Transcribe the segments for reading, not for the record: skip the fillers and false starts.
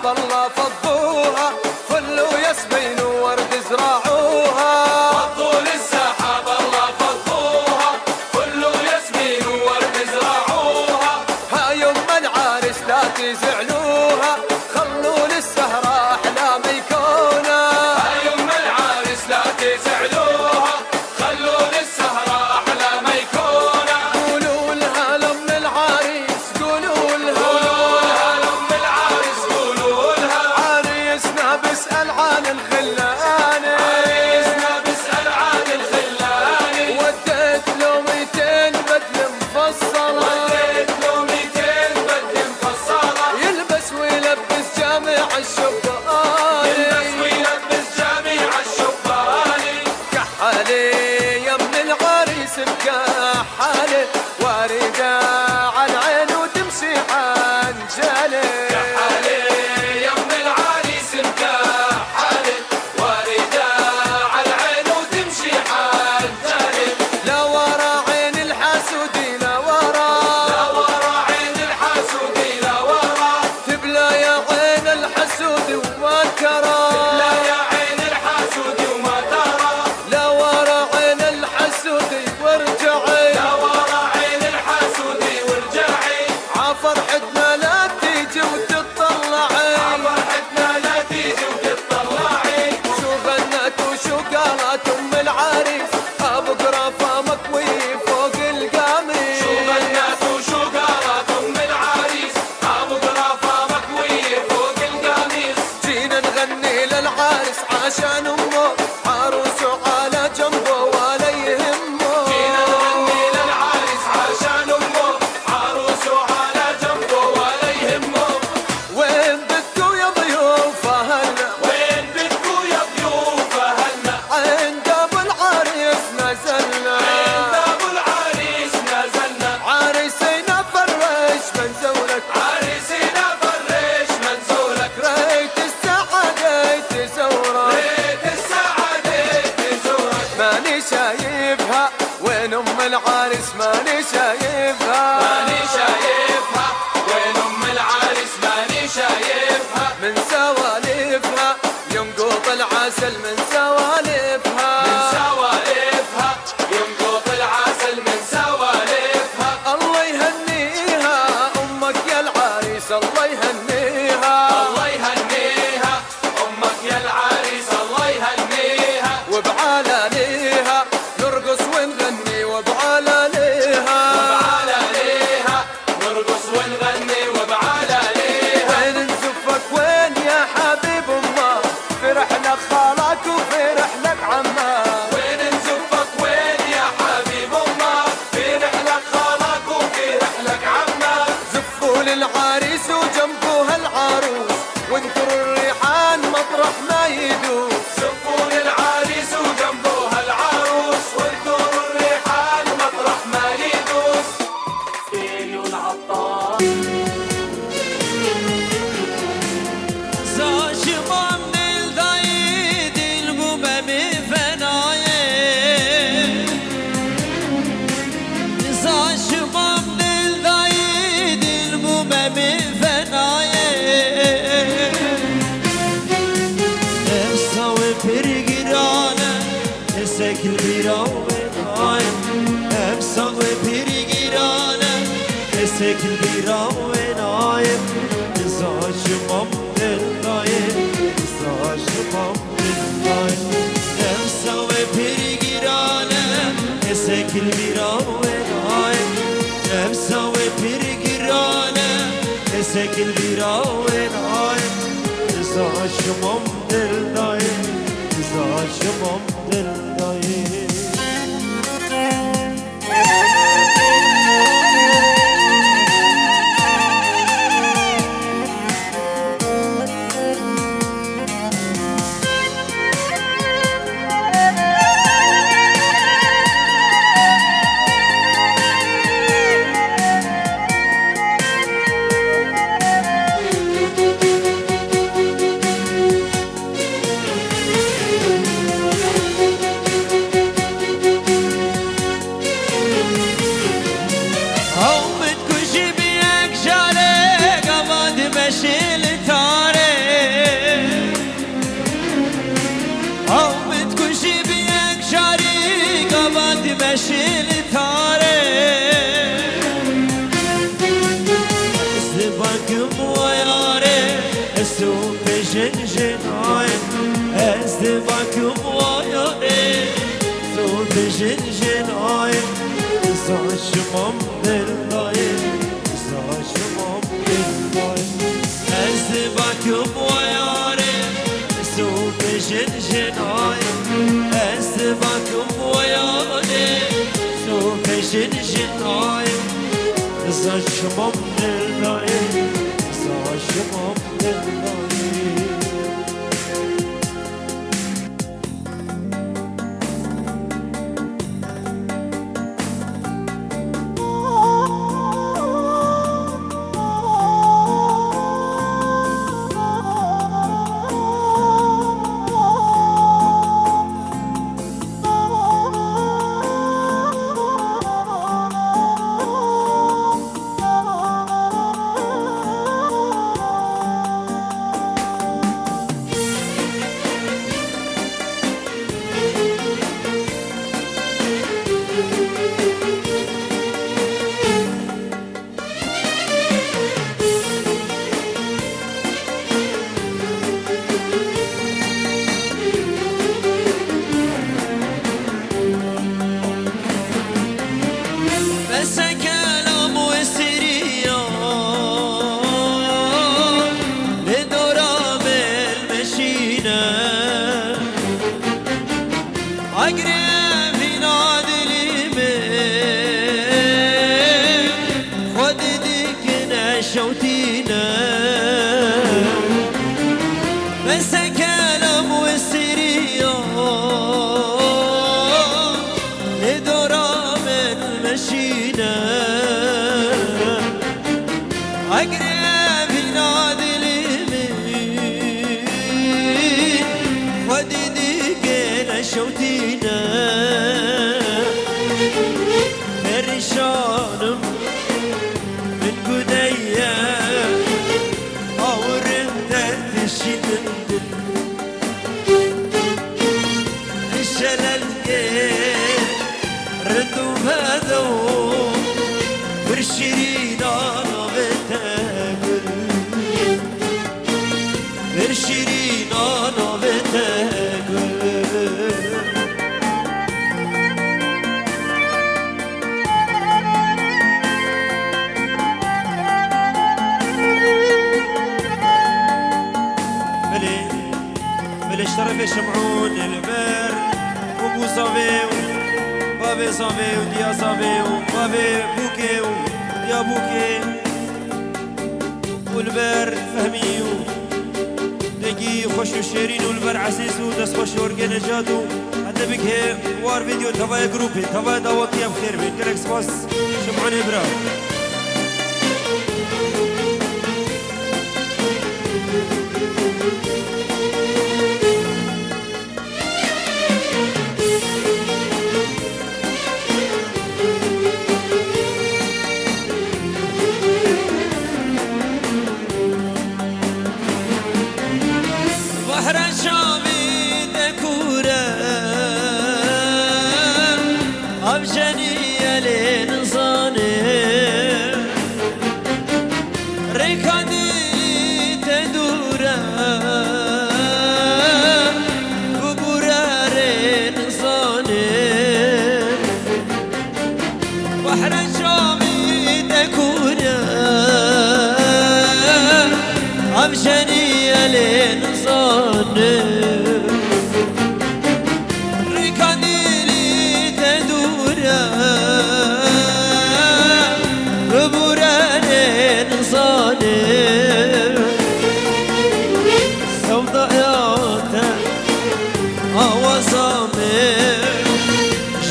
السحاب الله فضوها، فل وياسمين وورد زرعوها. فضوا للسحاب الله فضوها، فل وياسمين وورد زرعوها. ها يوم العرس لا تزعلوها، خلوا للسهرة أحلام يكونا. ها يوم العرس لا تزعلوها، خلوا للسهرة أحلام يكونا. قولوا لها لأم العريس، قولوا لها لأم العرس، قولوا لها عريسنا بسأل عن الخلاني. عريسنا بسأل عن الخلاني. وديت له 200 بدل مفصلة، وديت له 200 بدل مفصلة. يلبس ويلبس جامع الشباني. يلبس ويلبس جميع الشباني. كحالي يا من العريس بكحالي، واردة عن عين وتمشي عن جالي. كحالي يا ابن العريس مكحالي، واردة على العين وتمشي حال جالي. لا ورا عين الحسودي لا ورا، لا ورا عين الحسودي لا ورا. تبلى يا عين الحسودي وما ترى. لا يا عين الحسودي وما ترى. لا ورا عين الحسودي وارجعي، لا ورا عين الحسودي وارجعي. عفرحتنا لا تيجي وتطلعي. فرحتنا لا تيجي وتطلعي. شو غنت وشو قالت ام العريس، ابو قرافه مكوي فوق القميص. شو غنت وشو قالت ام العريس، ابو قرافه مكوي فوق القميص. جينا نغني للعريس عشان امه، عروسه على جنبه ولا يهمه. جينا نغني للعريس عشان امه، عروسه على جنبه ولا يهمه. وين بدكو يا ضيوف اهلنا، وين بدكو يا ضيوف اهلنا، عند ابو العريس نزلنا. عند ابو العريس نزلنا. عريسينا فرش منزولك، عريسنا فرش منزولك. ريت السعادة تزورك. ريت السعادة تزورك. ماني شايفها وين ام العريس، ماني شايفها. ماني شايفها وين ام العريس، ماني شايفها. من سواليفها ينقط العسل، من سواليفها. من سواليفها ينقط العسل، من سواليفها. الله يهنيها امك يا العريس، الله يهنيها. الله يهنيها امك يا العريس، الله يهنيها. وبعلاليها نرقص ونغني، وبعلاليها وبعلاليها نرقص ونغني، وبعلاليها. وين نزفك وين يا حبيب امه، فرح لك خالك وفرح لك عمك. وين نزفك وين يا حبيب امك، في رحلك خالك وفي رحلك عمك. زفوا للعريس وجنبه العروس، وانطروا الريحان مطرح ما يدوس. زفوا للعريس وجنبه العروس، وانثروا الريحان مطرح ما يدوس. عيون عطار Saçmam dil dayı dil bu bemi fenaye. Saçmam dil dayı dil bu bemi fenaye. Efsa ve pirgirane esekil bir avvenay. Efsa ve pirgirane esekil bir avvenay. Saçmam dillahi, saçmam dillahi. Efsa ve pirgirane esekil bir avvenay. Efsa ve pirgirane esekil bir avvenay. Saçmam dillahi, saçmam dillahi. جناين أزدبك بواياني زوف جناين زاشمام دلاين زاشمام دلاين أزدبك بواياني زوف جناين أزدبك بواياني زوف جناين زاشمام دلاين زاشمام دلاين شوتينا بس كلام والسرية لدورة من مشينا أقرب نادي اليمين خدي ديك شوتينا فرشانم من قدية أو ردت الشدد الشلل ردوا بهدوا برشرين أنا بتاكل برشرين أنا بتاكل اشترف شمعون البر وبو صافي بابي صافي وديا صافي وبابي بوكي وديا بوكي والبر فهمي دقي خوش وشيرين والبر عسيس ودس خوش ورقي نجاتو هذا بك هي وار فيديو تبايا جروبي تبايا دواكي بخير بين كرك سباس شمعون ابرا أمشاني الإنسان ركاني لي تدورا ببورا الإنسان سوداء أوزامي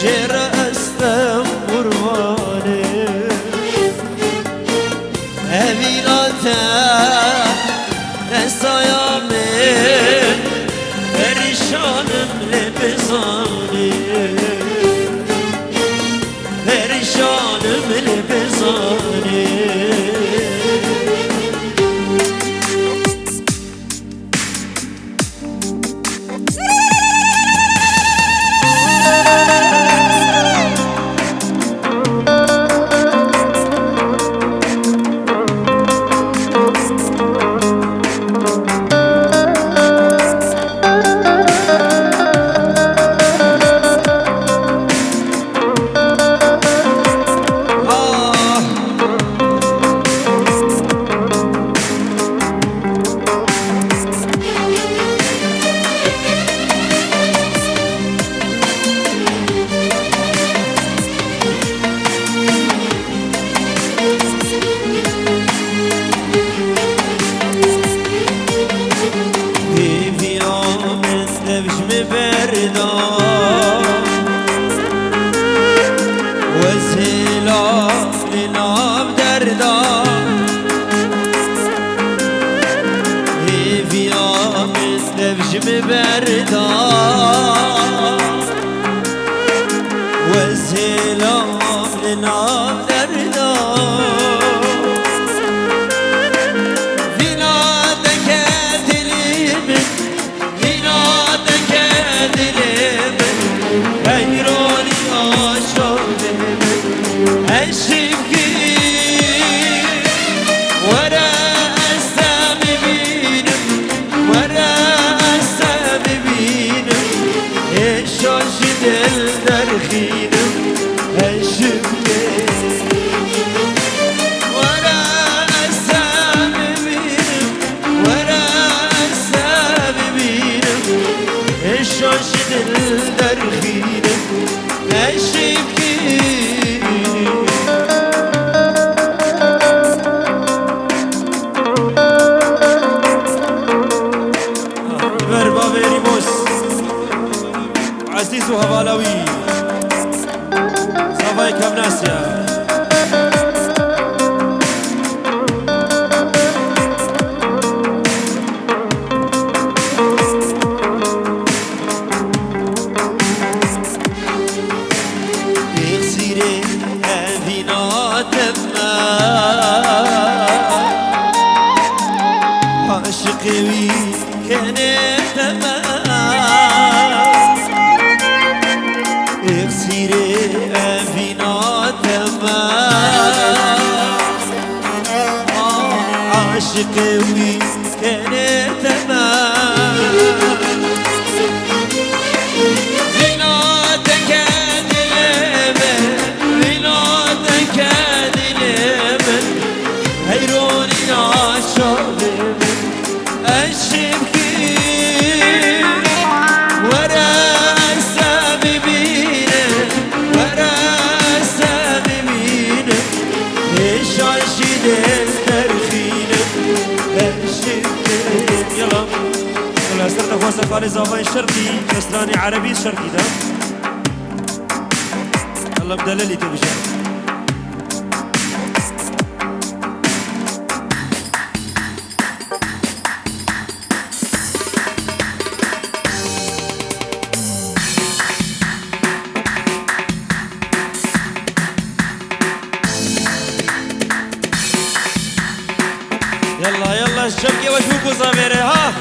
جير أستم قرباني أبيلاتا بردان والسلام لنا دردان بنادك دليمن بنادك دليمن غيروني عاشق الشبكي ورا السام بينم ورا السام بينم الشوش دل درخينم الشبكي ورا السام بينم ورا السام بينم الشوش دل درخينم الشبكي عزيز وهبالوي صافي كابناسيا بيغسيري أبينا تما عاشقي كانت تما اغسيري أبينا تمام عاشقي كانت تمام بناتك دلمن بناتك دلمن هيروني عاشق الشبكي ورا السام بينا ورا السام بينا الشاشي للترخينا الشبكي يلا يلا استنى خوصة خالي زافاي شرقي كسراني عربي شرقي ده يلا بدللي تبجي يلا يلا الشبكة وشوفوا صابرة ها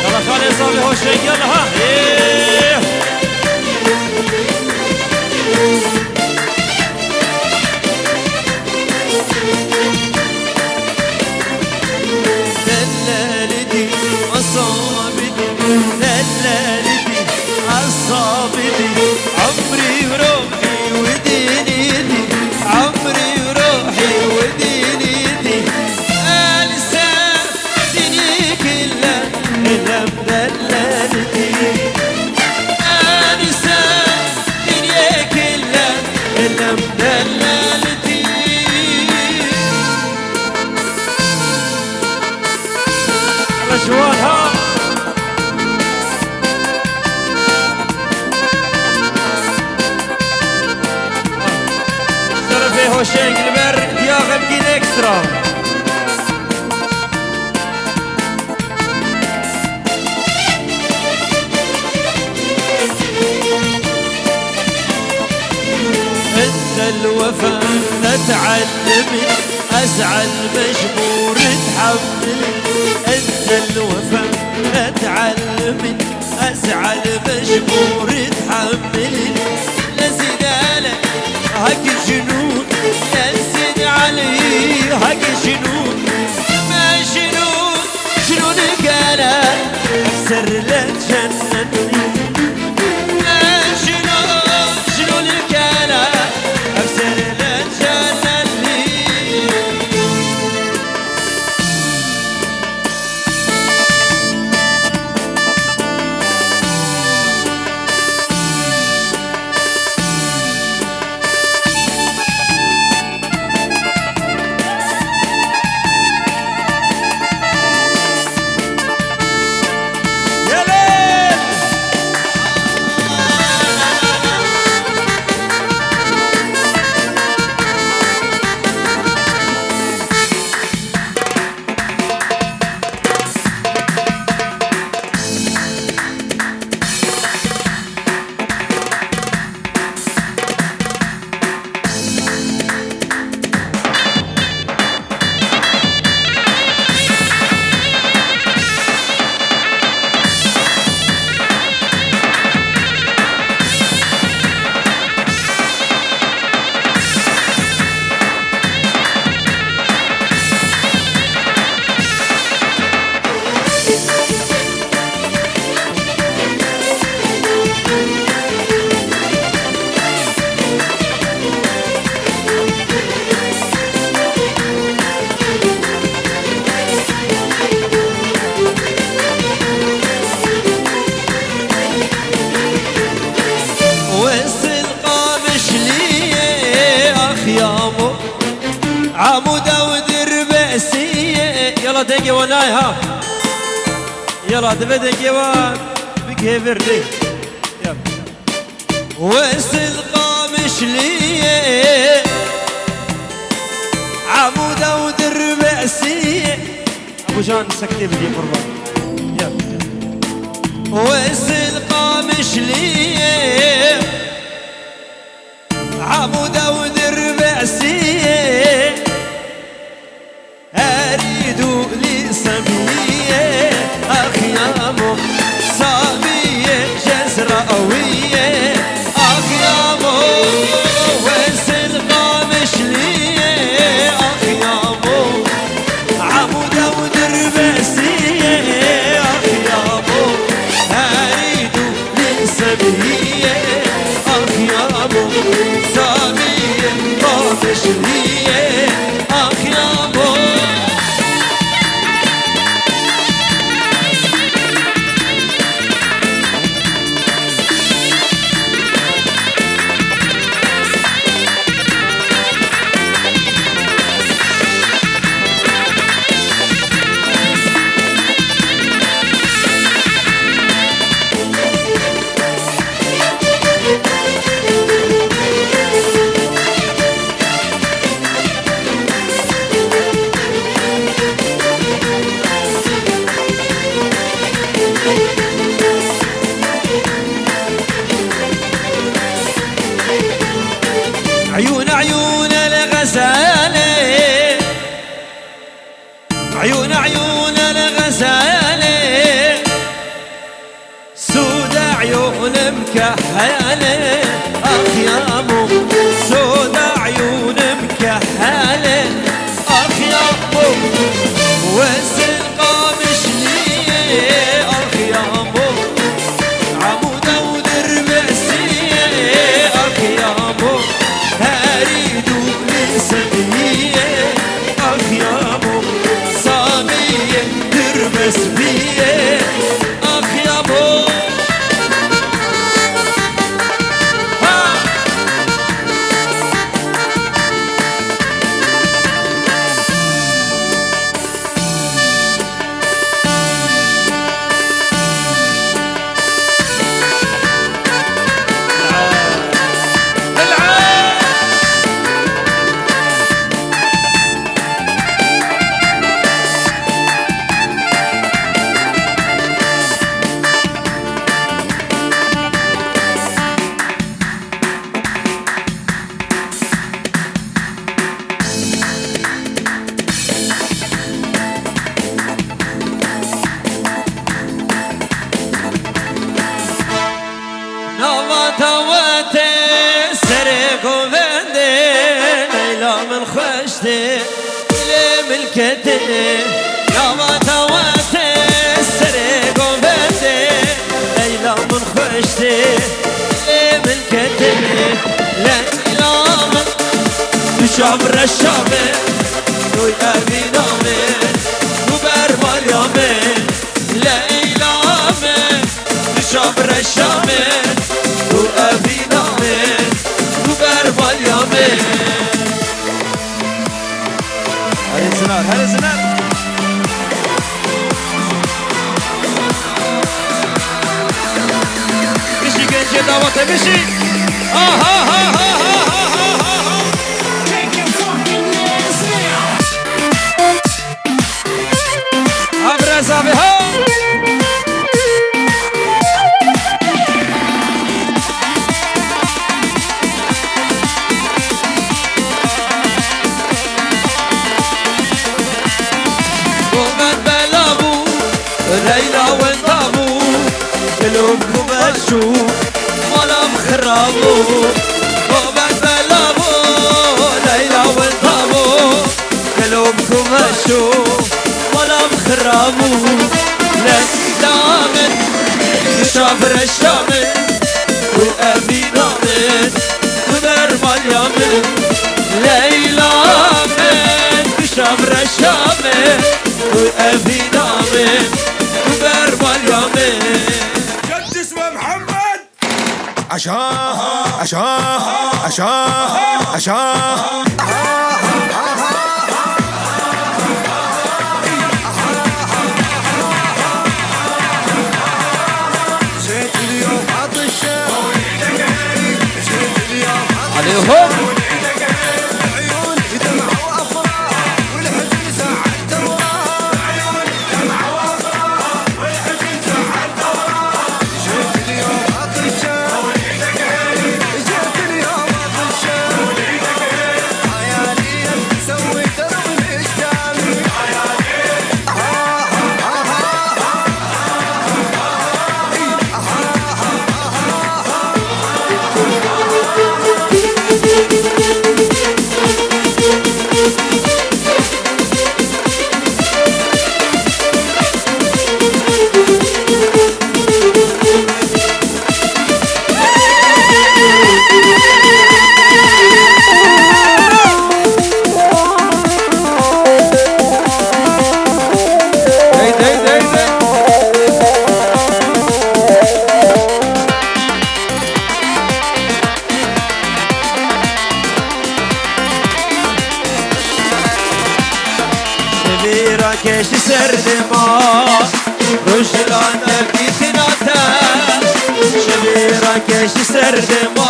يلا خالي صابي هو شيء يلا ها دلالتي أصابتي دلالتي أصابتي عمري وروحي ودنيتي عمري وروحي ودنيتي أنسى دنيا كلها إلا بدلالتي أنسى دنيا كلها إلا بدلالتي شوال ها شرفي هوشينج البر دياغ بجين اكسترا انت الوفا تتعلمي ازعل مجبور تحمل انت الوفا تتعلمي ازعل مجبور تحمل لزين عليك هاك جنون لزين علي هاك جنون ما جنون جنونك انا اكثر لا تجنني دنگی و نای ها يلا دفع دنگی و بگه برده وسلقى مشليه عمودة ودرب أسية أبو جان سكتي بدي قربان يلا وسلقى مشليه عمودة ودرب أسية أريدو لي سمية أخيامو صابية جزراوية أخيامو وسلقى مشلية أخيامو عمودة ودرب أسية أخيامو أريدو لي سمية أخيامو صابية مشلية أخيامو عيون عيون الغزالة عيون عيون الغزالة سود عيون مكحلة أخيامو سود عيون مكحلة أخيامو وسلقى مشلية أخيامو عمودة ودرب أسية أخيامو هريدو لسمية أخيامو صامية تربس بيه أخيامو تواتي سرق وفندي ليلى من خشتي لي ملكتي يابا تواتي سرق وفندي ليلى من خشتي لي ملكتي ليلى من بشعب الشامي دوي أبي نامي وبر مريامي ليلى من بشعب الشامي وأبينا من وبرمال يامين هل الزنار هل الزنار مشي كنجي دعوته مشي ها ها ها ها أبرز أبيها ليلى وانتابو قلوبكم اشوف ولا مخربو وبعد بلابو ليلى وانتابو قلوبكم اشوف ولا مخربو ليلى من شافر الشامل وابينا من وبرمال يامن ليلى من شافر الشامل وابينا من جد اسمه محمد عشاه عشاه عشاه عشاه شبيرا كيش سردما رجلان بيتناتا شبيرا كيش سردما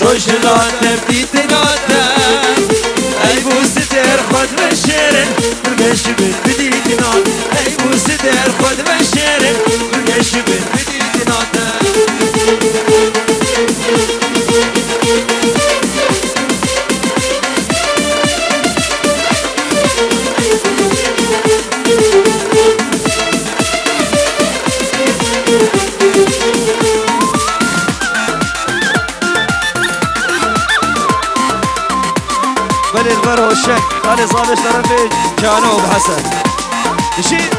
رجلان بيتناتا اي بوستر خد بشيرن برقش بديتنا اي بوستر خد بشيرن برقش بديتناتا بني البر والشك خالي صالح شرفي جانوب حسن نشيد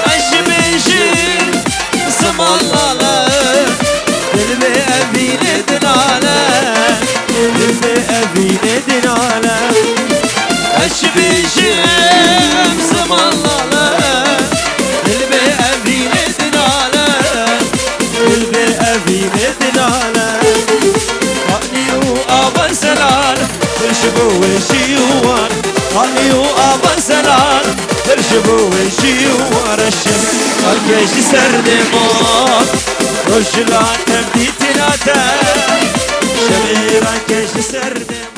عشبيشي سم الله لا دلبي أبي ندنالا دلبي أبي ندنالا عشبيشي سم الله لا البي ندنالا رأني وأبا سلال ترشبوا وشيوان رأني وأبا سلال ترشبوا وشيوان الشمس الجيش سردمات رجلان تبدي تناتا شميرا كيش سردمات